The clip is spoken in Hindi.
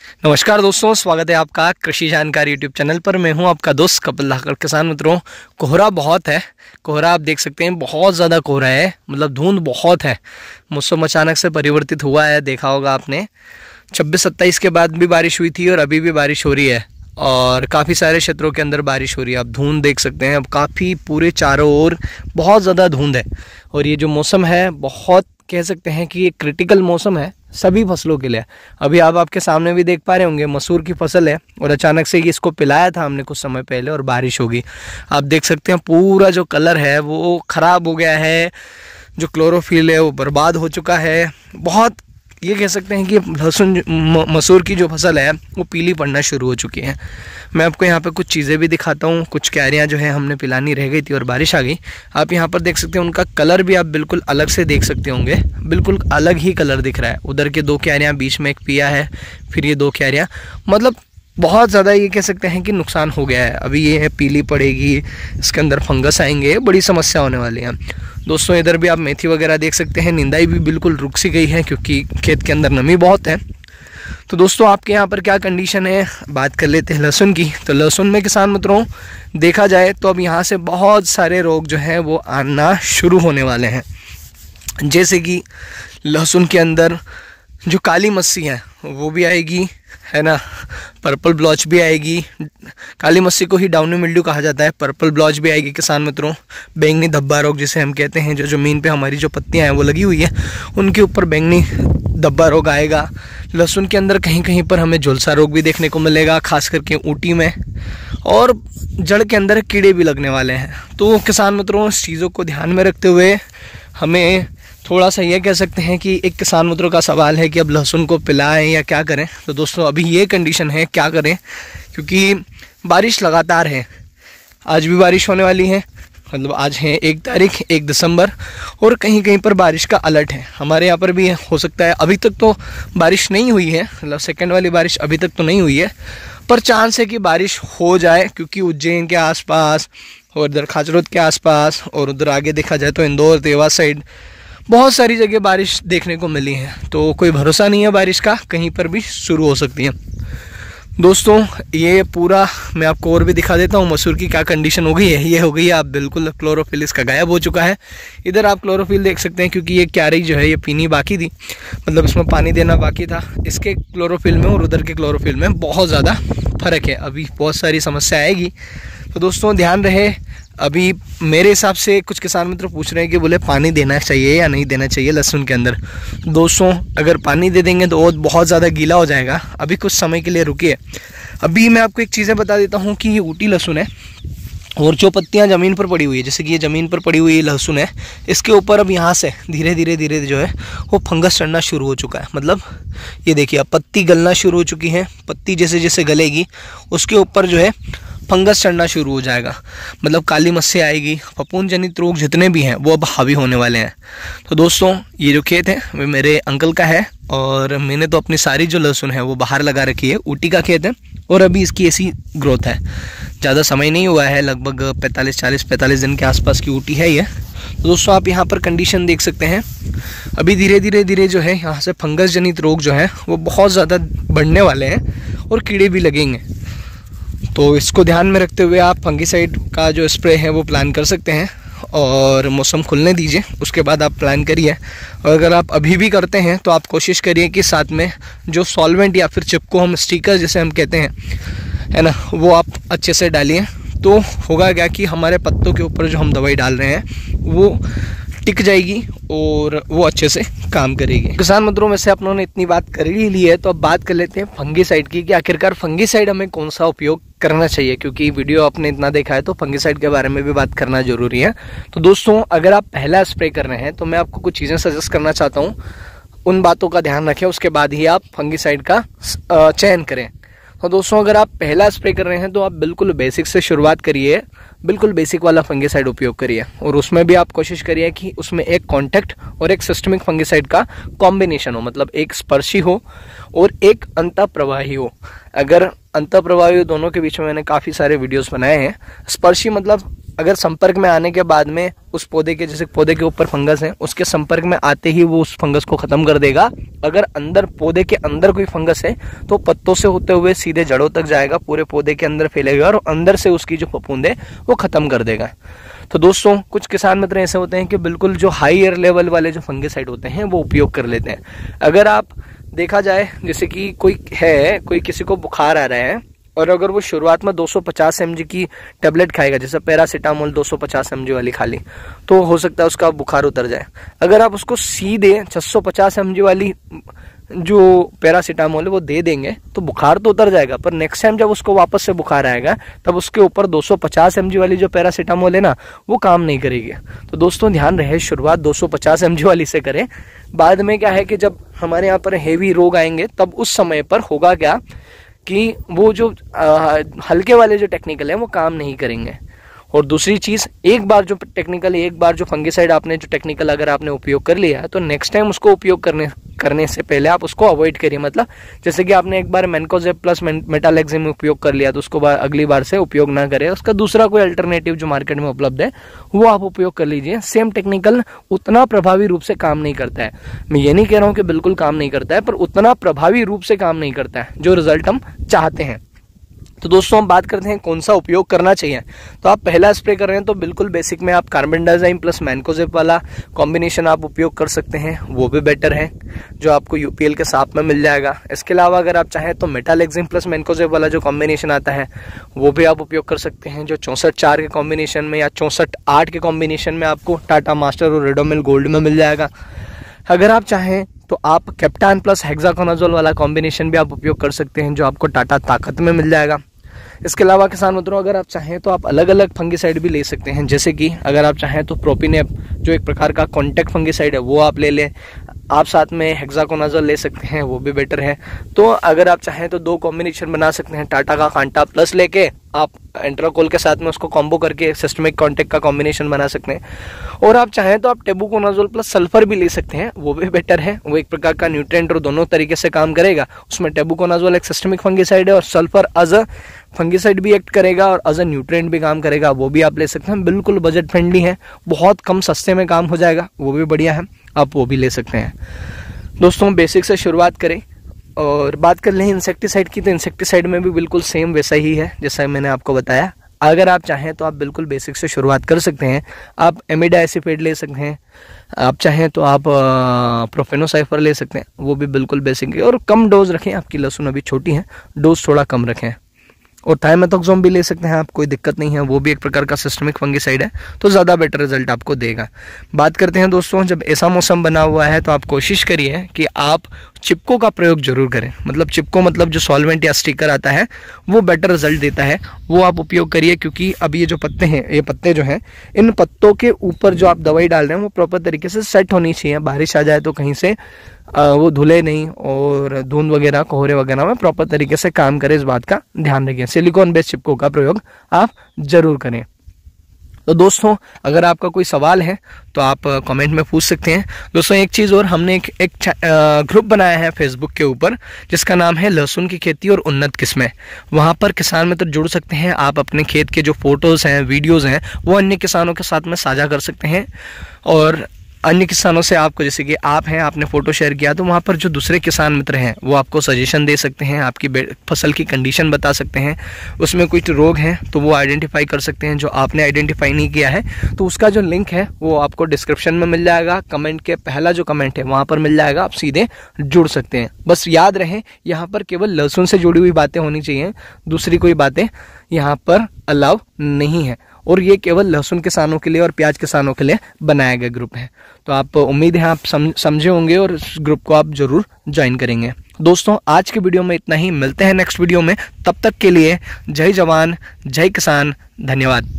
नमस्कार दोस्तों, स्वागत है आपका कृषि जानकारी यूट्यूब चैनल पर। मैं हूं आपका दोस्त कपिल धाकड़। किसान मित्रों, कोहरा बहुत है। कोहरा आप देख सकते हैं, बहुत ज़्यादा कोहरा है, मतलब धुंध बहुत है। मौसम अचानक से परिवर्तित हुआ है, देखा होगा आपने। 26-27 के बाद भी बारिश हुई थी और अभी भी बारिश हो रही है और काफ़ी सारे क्षेत्रों के अंदर बारिश हो रही है। आप धुंध देख सकते हैं, अब काफ़ी पूरे चारों ओर बहुत ज़्यादा धुंध है। और ये जो मौसम है, बहुत कह सकते हैं कि ये क्रिटिकल मौसम है सभी फसलों के लिए। अभी आप आपके सामने भी देख पा रहे होंगे, मसूर की फसल है और अचानक से इसको पिलाया था हमने कुछ समय पहले और बारिश होगी। आप देख सकते हैं पूरा जो कलर है वो ख़राब हो गया है, जो क्लोरोफिल है वो बर्बाद हो चुका है। बहुत ये कह सकते हैं कि लहसुन मसूर की जो फसल है वो पीली पड़ना शुरू हो चुकी है। मैं आपको यहाँ पे कुछ चीज़ें भी दिखाता हूँ। कुछ क्यारियाँ जो है हमने पिलानी रह गई थी और बारिश आ गई। आप यहाँ पर देख सकते हैं, उनका कलर भी आप बिल्कुल अलग से देख सकते होंगे, बिल्कुल अलग ही कलर दिख रहा है। उधर के 2 क्यारियाँ, बीच में एक पिया है, फिर ये 2 क्यारियाँ, मतलब बहुत ज़्यादा ये कह सकते हैं कि नुकसान हो गया है। अभी ये पीली पड़ेगी, इसके अंदर फंगस आएंगे, बड़ी समस्या होने वाली है दोस्तों। इधर भी आप मेथी वगैरह देख सकते हैं, निंदाई भी बिल्कुल रुक सी गई है क्योंकि खेत के अंदर नमी बहुत है। तो दोस्तों, आपके यहाँ पर क्या कंडीशन है, बात कर लेते हैं लहसुन की। तो लहसुन में किसान मित्रों देखा जाए तो अब यहाँ से बहुत सारे रोग जो हैं वो आना शुरू होने वाले हैं। जैसे कि लहसुन के अंदर जो काली मस्सी है वो भी आएगी, है ना। पर्पल ब्लॉच भी आएगी। काली मस्सी को ही डाउनी मिल्ड्यू कहा जाता है। पर्पल ब्लॉच भी आएगी किसान मित्रों। बैंगनी धब्बा रोग जिसे हम कहते हैं, जो ज़मीन पे हमारी जो पत्तियां हैं वो लगी हुई है उनके ऊपर बैंगनी धब्बा रोग आएगा। लहसुन के अंदर कहीं कहीं पर हमें झुलसा रोग भी देखने को मिलेगा, खास करके ऊटी में। और जड़ के अंदर कीड़े भी लगने वाले हैं। तो किसान मित्रों, इस चीज़ों को ध्यान में रखते हुए हमें थोड़ा सा ये कह सकते हैं कि एक किसान मित्रों का सवाल है कि अब लहसुन को पिलाएं या क्या करें। तो दोस्तों, अभी ये कंडीशन है, क्या करें, क्योंकि बारिश लगातार है। आज भी बारिश होने वाली है, मतलब आज है 1 तारीख 1 दिसंबर, और कहीं कहीं पर बारिश का अलर्ट है। हमारे यहाँ पर भी हो सकता है। अभी तक तो बारिश नहीं हुई है, मतलब सेकेंड वाली बारिश अभी तक तो नहीं हुई है, पर चांस है कि बारिश हो जाए, क्योंकि उज्जैन के आसपास और इधर खाचरोद के आसपास और उधर आगे देखा जाए तो इंदौर देवास साइड बहुत सारी जगह बारिश देखने को मिली है। तो कोई भरोसा नहीं है बारिश का, कहीं पर भी शुरू हो सकती है। दोस्तों, ये पूरा मैं आपको और भी दिखा देता हूँ मसूर की क्या कंडीशन हो गई है। ये हो गई है आप बिल्कुल, क्लोरोफिल इसका गायब हो चुका है। इधर आप क्लोरोफिल देख सकते हैं, क्योंकि ये क्यारी जो है ये पीनी बाकी थी, मतलब इसमें पानी देना बाकी था। इसके क्लोरोफिल में और उधर के क्लोरोफिल में बहुत ज़्यादा फ़र्क है। अभी बहुत सारी समस्या आएगी, तो दोस्तों ध्यान रहे। अभी मेरे हिसाब से कुछ किसान मित्र पूछ रहे हैं कि बोले पानी देना चाहिए या नहीं देना चाहिए लहसुन के अंदर। दोस्तों, अगर पानी दे देंगे तो वो बहुत ज़्यादा गीला हो जाएगा। अभी कुछ समय के लिए रुकिए। अभी मैं आपको एक चीज़ें बता देता हूँ कि ये ऊटी लहसुन है और जो पत्तियाँ ज़मीन पर पड़ी हुई है, जैसे कि ये ज़मीन पर पड़ी हुई लहसुन है, इसके ऊपर अब यहाँ से धीरे धीरे जो है वो फंगस चढ़ना शुरू हो चुका है। मतलब ये देखिए, अब पत्ती गलना शुरू हो चुकी है। पत्ती जैसे जैसे गलेगी उसके ऊपर जो है फंगस चढ़ना शुरू हो जाएगा, मतलब काली मस्सी आएगी। फफूंद जनित रोग जितने भी हैं वो अब हावी होने वाले हैं। तो दोस्तों, ये जो खेत है वो मेरे अंकल का है और मैंने तो अपनी सारी जो लहसुन है वो बाहर लगा रखी है। ऊटी का खेत है और अभी इसकी ऐसी ग्रोथ है, ज़्यादा समय नहीं हुआ है, लगभग 45 दिन के आसपास की ऊटी है ये। तो दोस्तों, आप यहाँ पर कंडीशन देख सकते हैं। अभी धीरे धीरे जो है यहाँ से फंगस जनित रोग जो है वो बहुत ज़्यादा बढ़ने वाले हैं और कीड़े भी लगेंगे। तो इसको ध्यान में रखते हुए आप फंगीसाइड का जो स्प्रे है वो प्लान कर सकते हैं और मौसम खुलने दीजिए, उसके बाद आप प्लान करिए। और अगर आप अभी भी करते हैं तो आप कोशिश करिए कि साथ में जो सॉल्वेंट या फिर चिपको हम स्टिकर जिसे हम कहते हैं, है ना, वो आप अच्छे से डालिए। तो होगा क्या कि हमारे पत्तों के ऊपर जो हम दवाई डाल रहे हैं वो टिक जाएगी और वो अच्छे से काम करेगी। किसान मित्रों, में से आप लोगों ने इतनी बात कर ही ली है तो अब बात कर लेते हैं फंगीसाइड की कि आखिरकार फंगीसाइड हमें कौन सा उपयोग करना चाहिए, क्योंकि वीडियो आपने इतना देखा है तो फंगीसाइड के बारे में भी बात करना जरूरी है। तो दोस्तों, अगर आप पहला स्प्रे कर रहे हैं तो मैं आपको कुछ चीज़ें सजेस्ट करना चाहता हूँ। उन बातों का ध्यान रखें, उसके बाद ही आप फंगीसाइड का चयन करें। तो दोस्तों, अगर आप पहला स्प्रे कर रहे हैं तो आप बिल्कुल बेसिक से शुरुआत करिए, बिल्कुल बेसिक वाला फंगीसाइड उपयोग करिए। और उसमें भी आप कोशिश करिए कि उसमें एक कॉन्टैक्ट और एक सिस्टमिक फंगीसाइड का कॉम्बिनेशन हो, मतलब एक स्पर्शी हो और एक अंतःप्रवाही हो। अगर अंतःप्रवाही दोनों के बीच में मैंने काफ़ी सारे वीडियोस बनाए हैं। स्पर्शी मतलब अगर संपर्क में आने के बाद में उस पौधे के, जैसे पौधे के ऊपर फंगस है, उसके संपर्क में आते ही वो उस फंगस को खत्म कर देगा। अगर अंदर पौधे के अंदर कोई फंगस है तो पत्तों से होते हुए सीधे जड़ों तक जाएगा, पूरे पौधे के अंदर फैलेगा और अंदर से उसकी जो फफूंद है वो खत्म कर देगा। तो दोस्तों कुछ किसान मित्र ऐसे होते हैं कि बिल्कुल जो हायर लेवल वाले जो फंगिसाइड होते हैं वो उपयोग कर लेते हैं। अगर आप देखा जाए, जैसे कि कोई किसी को बुखार आ रहा है और अगर वो शुरुआत में 250 mg की टेबलेट खाएगा, जैसे पैरासीटामोल 250 mg वाली खा ली, तो हो सकता है उसका बुखार उतर जाए। अगर आप उसको सीधे 650 mg वाली जो पैरासीटामोल है वो दे देंगे तो बुखार तो उतर जाएगा, पर नेक्स्ट टाइम जब उसको वापस से बुखार आएगा तब उसके ऊपर 250 mg वाली जो पैरासीटामोल है ना वो काम नहीं करेगी। तो दोस्तों ध्यान रहे, शुरुआत 250 mg वाली से करें। बाद में क्या है कि जब हमारे यहाँ पर हेवी रोग आएंगे तब उस समय पर होगा क्या कि वो जो हल्के वाले जो टेक्निकल है वो काम नहीं करेंगे। और दूसरी चीज़, एक बार जो फंगिसाइड आपने जो टेक्निकल अगर आपने उपयोग कर लिया है तो नेक्स्ट टाइम उसको उपयोग करने से पहले आप उसको अवॉइड करिए। मतलब जैसे कि आपने एक बार मैनकोजेब प्लस मेटालेक्सिम उपयोग कर लिया तो उसको अगली बार से उपयोग ना करें, उसका दूसरा कोई अल्टरनेटिव जो मार्केट में उपलब्ध है वो आप उपयोग कर लीजिए। सेम टेक्निकल उतना प्रभावी रूप से काम नहीं करता है। मैं ये नहीं कह रहा हूँ कि बिल्कुल काम नहीं करता है, पर उतना प्रभावी रूप से काम नहीं करता है जो रिजल्ट हम चाहते हैं। तो दोस्तों हम बात करते हैं कौन सा उपयोग करना चाहिए। तो आप पहला स्प्रे कर रहे हैं तो बिल्कुल बेसिक में आप कार्बेंडाजिम प्लस मैनकोजेब वाला कॉम्बिनेशन आप उपयोग कर सकते हैं, वो भी बेटर है, जो आपको यूपीएल के साथ में मिल जाएगा। इसके अलावा अगर आप चाहें तो मेटालेक्सिम प्लस मैनकोजेब वाला जो कॉम्बिनेशन आता है वो भी आप उपयोग कर सकते हैं, जो 64-4 के कॉम्बिनेशन में या 64-8 के कॉम्बिनेशन में आपको टाटा मास्टर और रेडोमिल गोल्ड में मिल जाएगा। अगर आप चाहें तो आप कैप्टान प्लस हेक्साकोनाजोल वाला कॉम्बिनेशन भी आप उपयोग कर सकते हैं, जो आपको टाटा ताकत में मिल जाएगा। इसके अलावा किसान मित्रों अगर आप चाहें तो आप अलग अलग फंगिसाइड भी ले सकते हैं, जैसे कि अगर आप चाहें तो प्रोपिनेप जो एक प्रकार का कॉन्टैक्ट फंगिसाइड है वो आप ले लें, आप साथ में हेक्साकोनाजोल ले सकते हैं, वो भी बेटर है। तो अगर आप चाहें तो 2 कॉम्बिनेशन बना सकते हैं, टाटा का कांटा प्लस लेके आप एंट्राकोल के साथ में उसको कॉम्बो करके सिस्टमिक कॉन्टैक्ट का कॉम्बिनेशन बना सकते हैं। और आप चाहें तो आप टेबुकोनाजोल प्लस सल्फर भी ले सकते हैं, वो भी बेटर है। वो एक प्रकार का न्यूट्रिएंट और दोनों तरीके से काम करेगा। उसमें टेबुकोनाजोल एक सिस्टमिक फंगिसाइड है और सल्फर एज अ फंगिसाइड भी एक्ट करेगा और एज अ न्यूट्रिएंट भी काम करेगा, वो भी आप ले सकते हैं। बिल्कुल बजट फ्रेंडली है, बहुत कम सस्ते में काम हो जाएगा, वो भी बढ़िया है, आप वो भी ले सकते हैं। दोस्तों बेसिक से शुरुआत करें और बात कर लें इंसेक्टिसाइड की, तो इंसेक्टिसाइड में भी बिल्कुल सेम वैसा ही है जैसा मैंने आपको बताया। अगर आप चाहें तो आप बिल्कुल बेसिक से शुरुआत कर सकते हैं। आप एमिडाएसिपेट ले सकते हैं, आप चाहें तो आप प्रोफेनोसाइफर ले सकते हैं, वो भी बिल्कुल बेसिक है। और कम डोज रखें, आपकी लहसुन अभी छोटी है, डोज थोड़ा कम रखें। और थाइमेथोक्सोम भी ले सकते हैं आप, कोई दिक्कत नहीं है, वो भी एक प्रकार का सिस्टमिक फंगिसाइड है, तो ज़्यादा बेटर रिजल्ट आपको देगा। बात करते हैं दोस्तों, जब ऐसा मौसम बना हुआ है तो आप कोशिश करिए कि आप चिपको का प्रयोग जरूर करें। मतलब चिपको मतलब जो सॉल्वेंट या स्टिकर आता है वो बेटर रिजल्ट देता है, वो आप उपयोग करिए। क्योंकि अब ये जो पत्ते हैं, ये पत्ते जो हैं, इन पत्तों के ऊपर जो आप दवाई डाल रहे हैं वो प्रॉपर तरीके से सेट होनी चाहिए। बारिश आ जाए तो कहीं से वो धुले नहीं और धुंध वगैरह कोहरे वगैरह में प्रॉपर तरीके से काम करे, इस बात का ध्यान रखिए। सिलिकॉन बेस्ड चिपको का प्रयोग आप जरूर करें। तो दोस्तों अगर आपका कोई सवाल है तो आप कमेंट में पूछ सकते हैं। दोस्तों एक चीज़ और, हमने एक ग्रुप बनाया है फेसबुक के ऊपर जिसका नाम है लहसुन की खेती और उन्नत किस्में। वहाँ पर किसान मित्र जुड़ सकते हैं, आप अपने खेत के जो फोटोज़ हैं, वीडियोज़ हैं, वो अन्य किसानों के साथ में साझा कर सकते हैं। और अन्य किसानों से आपको, जैसे कि आप हैं, आपने फ़ोटो शेयर किया तो वहाँ पर जो दूसरे किसान मित्र हैं वो आपको सजेशन दे सकते हैं, आपकी फसल की कंडीशन बता सकते हैं, उसमें कुछ रोग हैं तो वो आइडेंटिफाई कर सकते हैं। जो आपने आइडेंटिफाई नहीं किया है तो उसका जो लिंक है वो आपको डिस्क्रिप्शन में मिल जाएगा, कमेंट के पहला जो कमेंट है वहाँ पर मिल जाएगा, आप सीधे जुड़ सकते हैं। बस याद रहे यहाँ पर केवल लहसुन से जुड़ी हुई बातें होनी चाहिए, दूसरी कोई बातें यहाँ पर अलाउ नहीं है। और ये केवल लहसुन किसानों के लिए और प्याज किसानों के लिए बनाया गया ग्रुप है। तो आप उम्मीद है आप समझे होंगे और इस ग्रुप को आप जरूर ज्वाइन करेंगे। दोस्तों आज के वीडियो में इतना ही, मिलते हैं नेक्स्ट वीडियो में, तब तक के लिए जय जवान जय किसान, धन्यवाद।